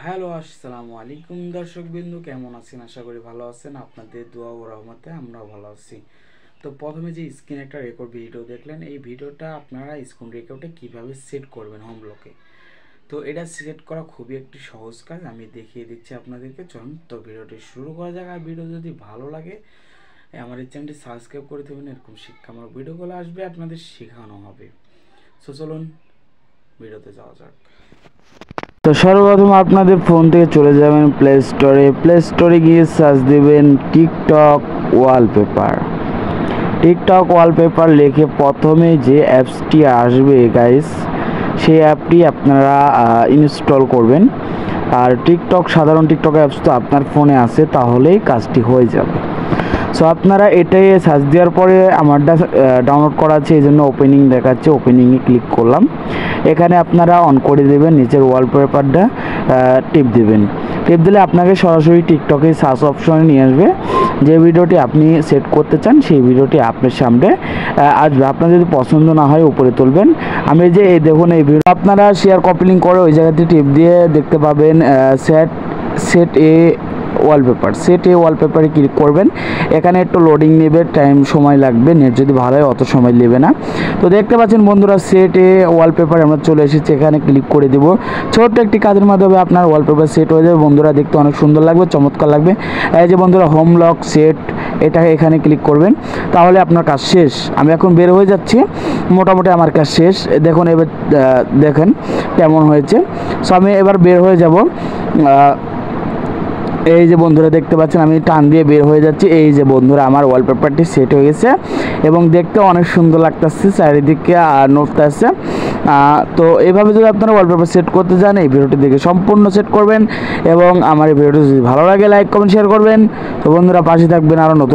Hello, আসসালামু আলাইকুম দর্শকবৃন্দ, কেমন আছেন? আশা করি ভালো আছেন। আপনাদের দোয়া ও রহমতে আমরাও ভালো আছি। তো প্রথমে যে স্ক্রিন একটা রেকর্ড ভিডিও দেখলেন, এই ভিডিওটা আপনারা স্ক্রিন রেকর্ডে কীভাবে সেট করবেন হোম ব্লকে। তো এটা সেট করা খুবই একটি সহজ কাজ, আমি দেখিয়ে দিচ্ছি আপনাদেরকে। চলুন তো ভিডিওটি শুরু করা যাক। আর ভিডিও যদি ভালো লাগে আমার এই চ্যানেলটি সাবস্ক্রাইব করে দেবেন, এরকম শিক্ষামূলক ভিডিওগুলো আসবে, আপনাদের শেখানো হবে। সো চলুন ভিডিওতে যাওয়া যাক। তো সর্বপ্রথম আপনাদের ফোন থেকে চলে যাবেন প্লে স্টোরে গিয়ে সার্চ দিবেন টিকটক ওয়ালপেপার লিখে প্রথমে যে অ্যাপসটি আসবে গাইস, সেই অ্যাপটি আপনারা ইনস্টল করবেন। আর সাধারণ টিকটক অ্যাপস তো আপনার ফোনে আছে, তাহলেই কাজটি হয়ে যাবে। সো আপনারা এটাই সার্চ দেওয়ার পরে আমারটা ডাউনলোড করা আছে, এই জন্য ওপেনিং দেখাচ্ছে, ওপেনিংয়ে ক্লিক করলাম। এখানে আপনারা অন করে দেবেন, নিচের ওয়ালপেপারটা টিপ দেবেন। টিপ দিলে আপনাকে সরাসরি টিকটকে সার্চ অপশনে নিয়ে আসবে। যে ভিডিওটি আপনি সেট করতে চান সেই ভিডিওটি আপনার সামনে আসবে। আপনার যদি পছন্দ না হয় উপরে তুলবেন। আমি যে এই দেখুন এই ভিডিও আপনারা শেয়ার কপি লিঙ্ক করে ওই জায়গাতে টিপ দিয়ে দেখতে পাবেন সেট এ ওয়ালপেপারে ক্লিক করবেন। এখানে একটু লোডিং নেবে, সময় লাগবে, নেট যদি ভালো হয় অত সময় নেবে না। তো দেখতে পাচ্ছেন বন্ধুরা, সেট এ ওয়ালপেপার আমরা চলে এসেছি। এখানে ক্লিক করে দেব। ছোট্ট একটি কাজের মাধ্যমে আপনার ওয়ালপেপার সেট হয়ে যাবে বন্ধুরা, দেখতে অনেক সুন্দর লাগবে, চমৎকার লাগবে। এই যে বন্ধুরা হোম লক সেট, এটা এখানে ক্লিক করবেন, তাহলে আপনার কাজ শেষ। আমি এখন বের হয়ে যাচ্ছি, মোটামুটি আমার কাজ শেষ। দেখুন এবার দেখেন কেমন হয়েছে। সো আমি এবার বের হয়ে যাব। এই যে বন্ধুরা দেখতে পাচ্ছেন আমি টান দিয়ে বের হয়ে যাচ্ছি। এই যে বন্ধুরা আমার ওয়ালপেপারটি সেট হয়ে গেছে এবং দেখতে অনেক সুন্দর লাগতেছে, চারিদিকে নড়তেছে। তো এইভাবে যদি আপনারা ওয়ালপেপার সেট করতে যান, এই ভিডিওটি দেখে সম্পূর্ণ সেট করবেন এবং আমার এই ভিডিওটি যদি ভালো লাগে লাইক কমেন্ট শেয়ার করবেন। তো বন্ধুরা পাশে থাকবেন, আরও নতুন